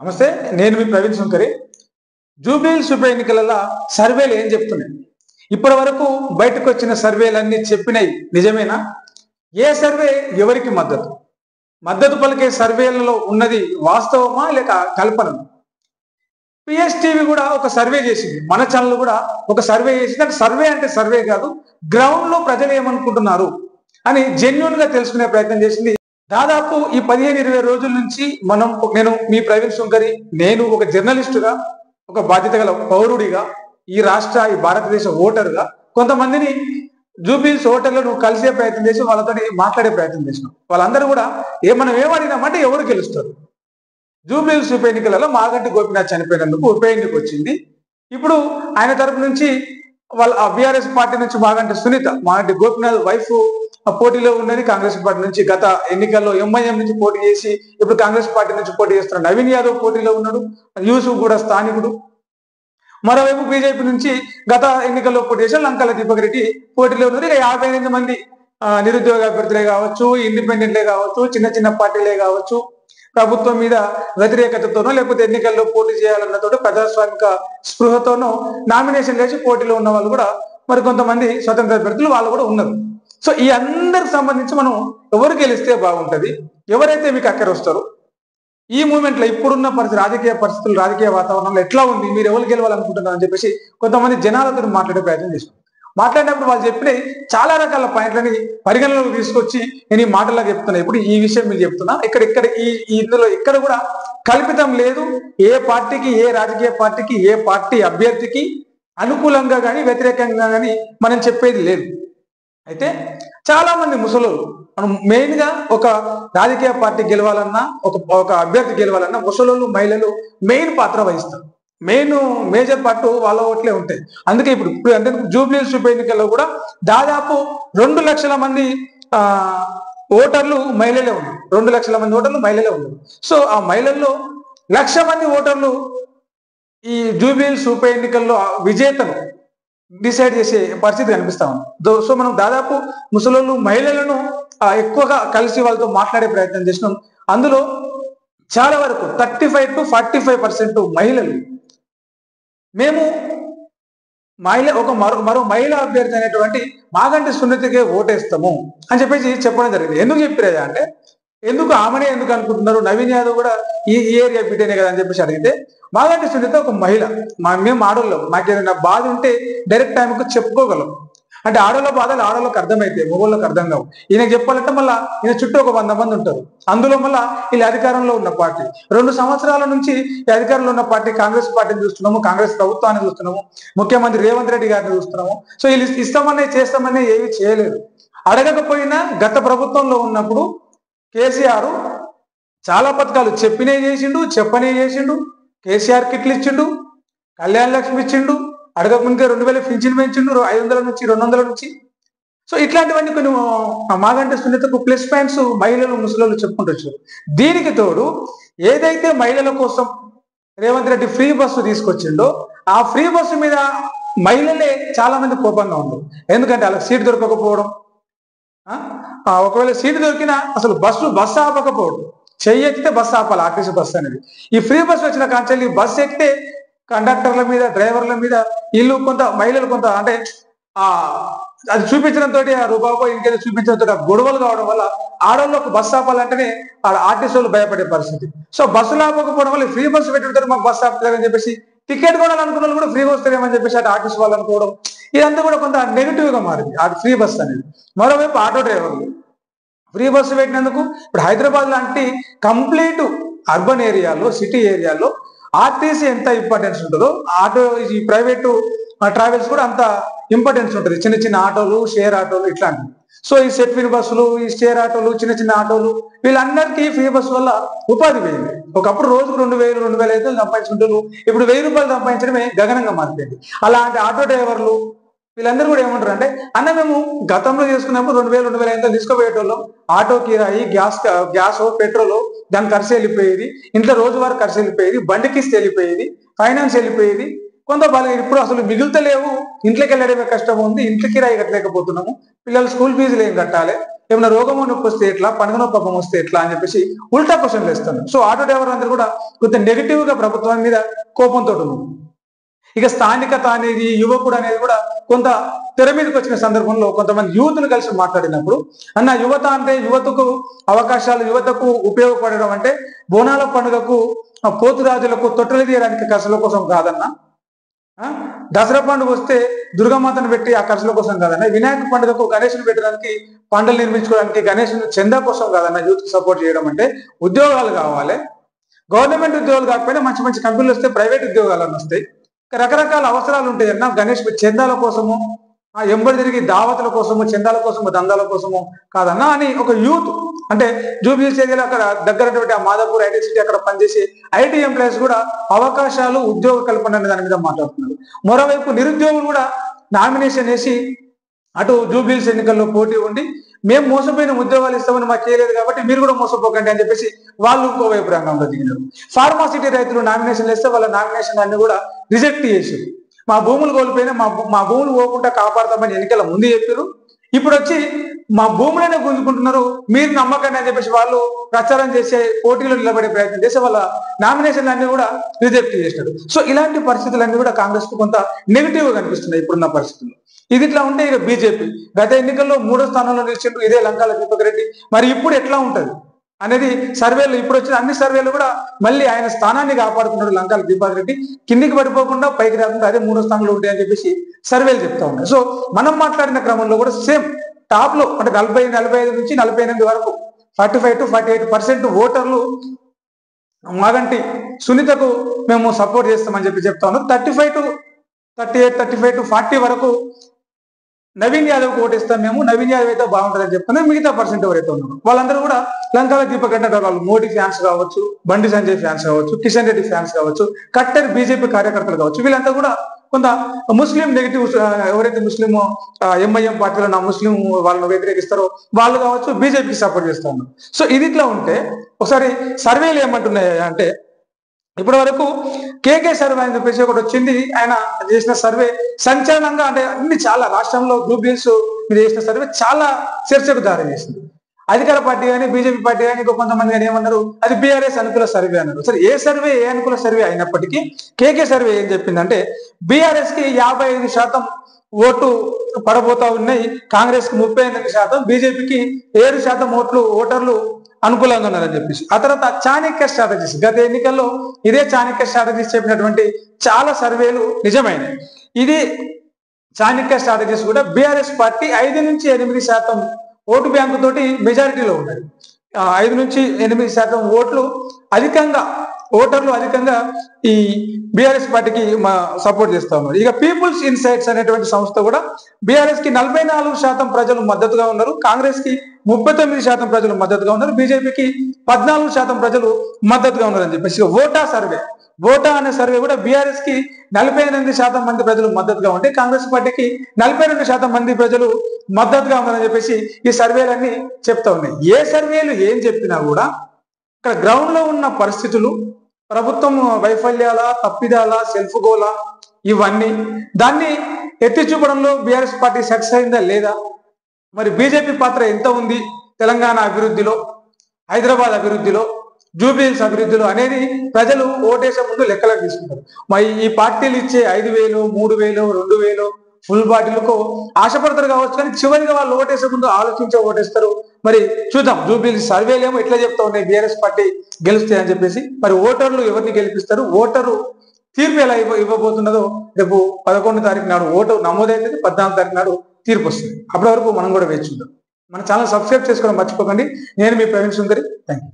నమస్తే, నేను మీ ప్రవీణ్ శంకరి. జూబ్లీహిల్స్ ఉప ఎన్నికలలో సర్వేలు ఏం చెప్తున్నాయి? ఇప్పటి వరకు బయటకు వచ్చిన సర్వేలన్నీ చెప్పినాయి నిజమేనా? ఏ సర్వే ఎవరికి మద్దతు పలికే సర్వేలలో ఉన్నది వాస్తవమా లేక కల్పన? పిఎస్టీవీ కూడా ఒక సర్వే చేసింది, మన ఛానల్ కూడా ఒక సర్వే చేసింది. అంటే సర్వే అంటే సర్వే కాదు, గ్రౌండ్ లో ప్రజలు ఏమనుకుంటున్నారు అని జెన్యున్ గా తెలుసుకునే ప్రయత్నం చేసింది. దాదాపు ఈ 15-20 రోజుల నుంచి నేను మీ ప్రవీణ్ శంకరి, నేను ఒక జర్నలిస్టుగా, ఒక బాధ్యత గల పౌరుడిగా, ఈ భారతదేశ ఓటరుగా కొంతమందిని జూబ్లీహిల్స్ ఓటర్లు నువ్వు కలిసే ప్రయత్నం చేసి వాళ్ళతో మాట్లాడే ప్రయత్నం చేసినాం. వాళ్ళందరూ కూడా మనం ఏమడినామంటే ఎవరు గెలుస్తారు? జూబ్లీహిల్స్ ఉప ఎన్నికలలో మాగంటి గోపీనాథ్ చనిపోయినందుకు ఉప ఎన్నిక వచ్చింది. ఇప్పుడు ఆయన తరపు నుంచి వాళ్ళ బీఆర్ఎస్ పార్టీ నుంచి మాగంటి గోపీనాథ్ వైఫ్ పోటీలో ఉన్నది. కాంగ్రెస్ పార్టీ నుంచి గత ఎన్నికల్లో ఎంఐఎం నుంచి పోటీ చేసి ఇప్పుడు కాంగ్రెస్ పార్టీ నుంచి పోటీ చేస్తున్న నవీన్ యాదవ్ పోటీలో ఉన్నాడు. యూసుఫ్ కూడా స్థానికుడు. మరోవైపు బీజేపీ నుంచి గత ఎన్నికల్లో పోటీ చేసిన లంకల దీపక్ రెడ్డి పోటీలో ఉన్నారు. ఇక 58 మంది నిరుద్యోగ అభ్యర్థులే కావచ్చు, ఇండిపెండెంట్లే కావచ్చు, చిన్న చిన్న పార్టీలే కావచ్చు, ప్రభుత్వం మీద వ్యతిరేకతతోనో లేకపోతే ఎన్నికల్లో పోటీ చేయాలన్నతోటి ప్రజాస్వామిక స్పృహతోనో నామినేషన్ వేసి పోటీలో ఉన్న వాళ్ళు కూడా మరి కొంతమంది స్వతంత్ర అభ్యర్థులు వాళ్ళు కూడా ఉన్నారు. సో ఈ అందరికి సంబంధించి మనం ఎవరు గెలిస్తే బాగుంటది, ఎవరైతే మీకు అక్కర వస్తారు, ఈ మూమెంట్ లో ఇప్పుడున్న రాజకీయ పరిస్థితులు, రాజకీయ వాతావరణంలో ఎట్లా ఉంది, మీరు ఎవరు గెలవాలనుకుంటున్నారు అని చెప్పేసి కొంతమంది జనాలతో మాట్లాడే ప్రయత్నం చేస్తాం. మాట్లాడినప్పుడు వాళ్ళు చెప్పిన చాలా రకాల పాయింట్లని పరిగణనలోకి తీసుకొచ్చి నేను ఈ మాటల్లో చెప్తున్నా. ఇప్పుడు ఈ విషయం మీరు చెప్తున్నా, ఇందులో ఇక్కడ కూడా కల్పితం లేదు. ఏ పార్టీకి, ఏ రాజకీయ పార్టీకి, ఏ పార్టీ అభ్యర్థికి అనుకూలంగా కానీ వ్యతిరేకంగా కానీ మనం చెప్పేది లేదు. అయితే చాలా మంది ముసలోళ్ళు, మనం మెయిన్ గా ఒక రాజకీయ పార్టీ గెలవాలన్నా, ఒక అభ్యర్థి గెలవాలన్నా ముసలోళ్ళు, మహిళలు మెయిన్ పాత్ర వహిస్తారు. మేజర్ పార్ట్ వాళ్ళ ఓట్లే ఉంటాయి. అందుకే ఇప్పుడు అంటే జూబ్లీహిల్స్ ఉప ఎన్నికల్లో కూడా దాదాపు 2 లక్షల మంది ఓటర్లు మహిళలే ఉన్నారు. 2 లక్షల మంది ఓటర్లు మహిళలే ఉన్నారు. సో ఆ మహిళల్లో 1,00,000 మంది ఓటర్లు ఈ జూబ్లీహిల్స్ ఉప ఎన్నికల్లో విజేతను డిసైడ్ చేసే పరిస్థితి కనిపిస్తా ఉంది. సో మనం దాదాపు ముసలోళ్ళు, మహిళలను ఎక్కువగా కలిసి వాళ్ళతో మాట్లాడే ప్రయత్నం చేసినాం. అందులో చాలా వరకు 35 to 45% మహిళలు మేము మరో మహిళా అభ్యర్థి అనేటువంటి మాగంటి సునీతకే ఓటేస్తాము అని చెప్పేసి చెప్పడం జరిగింది. ఎందుకు చెప్పిరేదా అంటే, ఎందుకు ఆమెనే ఎందుకు అనుకుంటున్నారు, నవీన్ యాదవ్ కూడా ఈ ఏరియా బిడ్డనే కదా అని చెప్పేసి అడిగితే, మాగంటి సునీత ఒక మహిళ, మేము ఆడోళ్ళం, మాకేదైనా బాధ ఉంటే డైరెక్ట్ టైంకు చెప్పుకోగలం. అంటే ఆడోళ్ళ బాధలు ఆడోళ్ళకి అర్థమైతే మొగోళ్ళకి అర్థం కావు. ఈయనకి చెప్పాలంటే మళ్ళీ ఈయన చుట్టూ ఒక 100 మంది ఉంటారు. అందులో మళ్ళీ వీళ్ళు అధికారంలో ఉన్న పార్టీ, 2 సంవత్సరాల నుంచి ఈ అధికారంలో ఉన్న పార్టీ కాంగ్రెస్ పార్టీని చూస్తున్నాము, కాంగ్రెస్ ప్రభుత్వాన్ని చూస్తున్నాము, ముఖ్యమంత్రి రేవంత్ రెడ్డి గారిని చూస్తున్నాము. సో వీళ్ళు ఇస్తామనే చేస్తామనే ఏవి చేయలేదు. అడగకపోయినా గత ప్రభుత్వంలో ఉన్నప్పుడు కేసీఆర్ చాలా పథకాలు చెప్పనే చేసిండు. కేసీఆర్ కిట్లు ఇచ్చిండు, కళ్యాణ లక్ష్మి ఇచ్చిండు, అడగకుంటే 2000 పింఛన్ పెంచిండు, 500 నుంచి 200 నుంచి. సో ఇట్లాంటివన్నీ కొన్ని మాగంటి సునీతకు ప్లస్ పాయింట్స్ మహిళలు, ముసలోళ్ళు చెప్పుకుంటూ వచ్చారు. దీనికి తోడు ఏదైతే మహిళల కోసం రేవంత్ రెడ్డి ఫ్రీ బస్సు తీసుకొచ్చిండో ఆ ఫ్రీ బస్సు మీద మహిళలే చాలా మంది కోపంగా ఉన్నారు. ఎందుకంటే వాళ్ళకి సీట్ దొరకకపోవడం, ఒకవేళ సీటు దొరికినా అసలు బస్సు ఆపకపోవడం, చెయ్యెక్కితే బస్సు ఆపాలి, ఆర్టీసీ బస్సు అనేది. ఈ ఫ్రీ బస్సు వచ్చిన కాంచెల్లి బస్సు ఎక్కితే కండక్టర్ల మీద, డ్రైవర్ల మీద మహిళలు కొంత అంటే అది చూపించడంతో, ఆ రూబాబో ఇంకేదో చూపించడంతో గొడవలు కావడం వల్ల ఆడవాళ్ళకు బస్సు ఆపాలంటేనే ఆర్టీసీ వాళ్ళు భయపడే పరిస్థితి. సో బస్సులు ఆపకపోవడం వల్ల ఫ్రీ బస్సు పెట్టుకుంటారు, మాకు బస్సు ఆపుతారని చెప్పేసి టికెట్ కొనాలనుకున్న వాళ్ళు కూడా ఫ్రీగా వస్తారేమని చెప్పేసి అటు ఆర్టీసీ వాళ్ళు అనుకోవడం, ఇదంతా కూడా కొంత నెగిటివ్ గా మారింది ఆ ఫ్రీ బస్సు అనేది. మరోవైపు ఆటో డ్రైవర్లు ఫ్రీ బస్సు పెట్టినందుకు ఇప్పుడు హైదరాబాద్ లాంటి కంప్లీట్ అర్బన్ ఏరియాలో, సిటీ ఏరియాలో ఆర్టీసీ ఎంత ఇంపార్టెన్స్ ఉంటుందో ఈ ప్రైవేటు ట్రావెల్స్ కూడా అంత ఇంపార్టెన్స్ ఉంటుంది. చిన్న చిన్న ఆటోలు, షేర్ ఆటోలు ఇట్లాంటివి. సో ఈ సెట్విన్ బస్సులు, ఈ షేర్ ఆటోలు, చిన్న చిన్న ఆటోలు, వీళ్ళందరికీ ఫ్రీ బస్సు వల్ల ఉపాధి పోయింది. ఒకప్పుడు రోజుకు 2000, 2500 సంపాదించుకుంటారు. ఇప్పుడు 1000 రూపాయలు సంపాదించడమే గగనంగా మారిపోయింది. అలాంటి ఆటో డ్రైవర్లు వీళ్ళందరూ కూడా ఏమంటారు అంటే, అన్న మేము గతంలో చేసుకున్నప్పుడు 2000, 2500 తీసుకుపోయేటోళ్ళం, ఆటో కిరాయి, గ్యాస్, పెట్రోల్, దాని ఖర్చు వెళ్ళిపోయేది, ఇంట్లో రోజువారీ ఖర్చు వెళ్ళిపోయేది, బండి కిస్తే వెళ్ళిపోయేది, ఫైనాన్స్ వెళ్ళిపోయేది, కొంత బాగా. ఇప్పుడు అసలు మిగులుతలేవు, ఇంట్లోకి వెళ్ళడమే కష్టం ఉంది, ఇంట్లో కిరాయి కట్టలేకపోతున్నాము, పిల్లలు స్కూల్ ఫీజులు ఏం కట్టాలి, ఏమైనా రోగమో నొప్పి వస్తే ఎట్లా, పండుగ నొప్పి వస్తే ఎట్లా అని చెప్పేసి ఉల్టా క్వశ్చన్లు వేస్తాను. సో ఆటో డ్రైవర్ అందరూ కూడా కొంత నెగిటివ్ గా ప్రభుత్వం మీద కోపంతో ఉన్నారు. ఇక స్థానికత అనేది, యువకుడు అనేది కూడా కొంత తెర మీదకి వచ్చిన సందర్భంలో కొంతమంది యూత్ను కలిసి మాట్లాడినప్పుడు, అన్న యువత అంటే యువతకు అవకాశాలు, యువతకు ఉపయోగపడడం అంటే బోనాల పండుగకు పోతురాజులకు తొట్టెలు తీయడానికి ఖర్చుల కోసం కాదన్నా, దసరా పండుగ వస్తే దుర్గామాతను పెట్టి ఆ ఖర్చుల కోసం కాదన్నా, వినాయక పండుగకు గణేషుని పెట్టడానికి, పండుగలు నిర్మించుకోవడానికి గణేషుని చందా కోసం కాదన్నా యూత్ సపోర్ట్ చేయడం అంటే ఉద్యోగాలు కావాలి. గవర్నమెంట్ ఉద్యోగాలు కాకపోయినా మంచి మంచి కంపెనీలు వస్తే ప్రైవేట్ ఉద్యోగాలను వస్తాయి. రకరకాల అవసరాలు ఉంటాయి అన్న. గణేష్ చందాల కోసము, ఎంబడి తిరిగి దావతుల కోసము, చందాల కోసము, దందాల కోసము కాదన్నా అని ఒక యూత్ అంటే జూబ్లీహిల్స్ ఏరియాలో అక్కడ దగ్గరటువంటి ఆ మాదాపూర్ ఐటీ సిటీ అక్కడ పనిచేసి ఐటీ ఎంప్లాయీస్ కూడా అవకాశాలు, ఉద్యోగ కల్పన అనే దాని మీద మాట్లాడుతున్నారు. మరోవైపు నిరుద్యోగులు కూడా నామినేషన్ వేసి అటు జూబ్లీహిల్స్ ఎన్నికల్లో పోటీ ఉండి మేము మోసపోయిన ఉద్యోగాలు ఇస్తామని మాకు చేయలేదు కాబట్టి మీరు కూడా మోసపోకండి అని చెప్పేసి వాళ్ళు ఇంకోవైపు రంగంలో దిగినారు. ఫార్మాసిటీ రైతులు నామినేషన్లు వేస్తే వాళ్ళ నామినేషన్ అన్ని కూడా రిజెక్ట్ చేసి మా భూములు కోల్పోయినా మా భూములు పోకుండా కాపాడతామని ఎన్నికల ముందు చెప్పారు. ఇప్పుడు వచ్చి మా భూములనే గుంజుకుంటున్నారు, మీరు నమ్మకండి అని చెప్పేసి వాళ్ళు ప్రచారం చేసే, పోటీలో నిలబడే ప్రయత్నం చేసి వాళ్ళ నామినేషన్లు అన్ని కూడా రిజెక్ట్ చేసినారు. సో ఇలాంటి పరిస్థితులన్నీ కూడా కాంగ్రెస్ కు కొంత నెగిటివ్ గా కనిపిస్తున్నాయి ఇప్పుడున్న పరిస్థితుల్లో. ఇది ఇట్లా ఉంటే ఇక బీజేపీ గత ఎన్నికల్లో 3వ స్థానంలో నిలిచిండు ఇదే లంకాల దీపక్ రెడ్డి. మరి ఇప్పుడు ఎట్లా ఉంటది అనేది సర్వేలు, ఇప్పుడు వచ్చిన అన్ని సర్వేలు కూడా మళ్ళీ ఆయన స్థానాన్ని కాపాడుతున్నాడు లంకాల దీపక్ రెడ్డి. కిందికి పడిపోకుండా పైకి రాకుండా అదే 3వ స్థానంలో ఉంటాయని చెప్పేసి సర్వేలు చెప్తా ఉన్నాయి. సో మనం మాట్లాడిన క్రమంలో కూడా సేమ్ టాప్ లో అంటే 45 నుంచి 48 వరకు 45 to 48% ఓటర్లు మాగంటి సునీతకు మేము సపోర్ట్ చేస్తామని చెప్తా ఉన్నారు. 35 to 38, 35 to 40 వరకు నవీన్ యాదవ్ ఓటేస్తాం మేము, నవీన్ యాదవ్ అయితే బాగుంటుందని చెప్తున్నారు. మిగతా పర్సెంట్ ఎవరైతే ఉన్నారో వాళ్ళందరూ కూడా లంకాల దీపక్ రెడ్డి వాళ్ళు మోడీ ఫ్యాన్స్ కావచ్చు, బండి సంజయ్ ఫ్యాన్స్ కావచ్చు, కిషన్ రెడ్డి ఫ్యాన్స్ కావచ్చు, కట్టర్ బీజేపీ కార్యకర్తలు కావచ్చు, వీళ్ళంతా కూడా కొంత ముస్లిం నెగిటివ్, ఎవరైతే ముస్లిం ఎంఐఎం పార్టీలో ఉన్న ముస్లిం వాళ్ళను వ్యతిరేకిస్తారో వాళ్ళు కావచ్చు, బీజేపీకి సపోర్ట్ చేస్తా ఉన్నారు. సో ఇది ఇట్లా ఉంటే ఒకసారి సర్వేలు ఏమంటున్నాయి అంటే, ఇప్పటి వరకు కేకే సర్వే అని చెప్పేసి ఒకటి వచ్చింది. ఆయన చేసిన సర్వే సంచలనంగా, అంటే అన్ని చాలా రాష్ట్రంలో జూబ్లీహిల్స్ మీద చేసిన సర్వే చాలా చర్చకు దారి చేసింది. అధికార పార్టీ కానీ, బీజేపీ పార్టీ కానీ, ఇంకో కొంతమంది కానీ ఏమన్నారు, అది బీఆర్ఎస్ అనుకూల సర్వే అన్నారు. సరే ఏ సర్వే ఏ అనుకూల సర్వే అయినప్పటికీ కేకే సర్వే ఏం చెప్పిందంటే బీఆర్ఎస్ కి 55% ఓటు పడబోతా ఉన్నాయి, కాంగ్రెస్ కి 38%, బీజేపీకి 7% ఓటర్లు అనుకూలంగా ఉన్నారని చెప్పేసి. ఆ తర్వాత చాణక్య స్ట్రాటజీస్, గత ఎన్నికల్లో ఇదే చాణక్య స్ట్రాటజీస్ చెప్పినటువంటి చాలా సర్వేలు నిజమైనవి. ఇది చాణక్య స్ట్రాటజీస్ కూడా బీఆర్ఎస్ పార్టీ 5 నుంచి 8% ఓటు బ్యాంకు తోటి మెజారిటీలో ఉన్నది. 5 నుంచి 8% ఓటర్లు అధికంగా ఈ బీఆర్ఎస్ పార్టీకి సపోర్ట్ చేస్తా ఉన్నారు. ఇక పీపుల్స్ ఇన్సైట్స్ అనేటువంటి సంస్థ కూడా బీఆర్ఎస్ కి 44% ప్రజలు మద్దతుగా ఉన్నారు, కాంగ్రెస్ కి 39% ప్రజలు మద్దతుగా ఉన్నారు, బీజేపీకి 14% ప్రజలు మద్దతుగా ఉన్నారని చెప్పేసి. ఓటా అనే సర్వే కూడా బీఆర్ఎస్ కి 48% మంది ప్రజలు మద్దతుగా ఉంటే కాంగ్రెస్ పార్టీకి 42% మంది ప్రజలు మద్దతుగా ఉన్నారని చెప్పేసి ఈ సర్వేలన్నీ చెప్తా ఉన్నాయి. ఏ సర్వేలు ఏం చెప్పినా కూడా ఇక్కడ గ్రౌండ్ లో ఉన్న పరిస్థితులు, ప్రభుత్వం వైఫల్యాల, తప్పిదాల, సెల్ఫ్ గోలా, ఇవన్నీ దాన్ని ఎత్తి చూపడంలో బీఆర్ఎస్ పార్టీ సక్సెస్ అయిందా లేదా, మరి బీజేపీ పాత్ర ఎంత ఉంది తెలంగాణ అభివృద్ధిలో, హైదరాబాద్ అభివృద్ధిలో, జూబ్లీహిల్స్ అభివృద్ధిలో అనేది ప్రజలు ఓటేసే ముందు లెక్కలకు తీసుకుంటారు. మరి ఈ పార్టీలు ఇచ్చే 5,000, 3,000, 2,000 ఫుల్ బాటిల్కు ఆశపడతారు కావచ్చు, కానీ చివరిగా వాళ్ళు ఓటేసే ముందు ఆలోచించే ఓటేస్తారు. మరి చూద్దాం, జూబ్లీహిల్స్ సర్వేలు ఏమో ఎట్లా చెప్తా ఉన్నాయి బీఆర్ఎస్ పార్టీ గెలుస్తాయి అని చెప్పేసి. మరి ఓటర్లు ఎవరిని గెలిపిస్తారు, ఓటరు తీర్పు ఎలా ఇవ్వబోతున్నదో రేపు 11వ తారీఖు నాడు ఓటు నమోదైతే 14వ తారీఖు నాడు తీర్పు వస్తుంది. అప్పటి వరకు మనం కూడా వేచి చూద్దాం. మన ఛానల్ సబ్స్క్రైబ్ చేసుకోవడం మర్చిపోకండి. నేను మీ ప్రవీణ్ సుందరి. Thank you.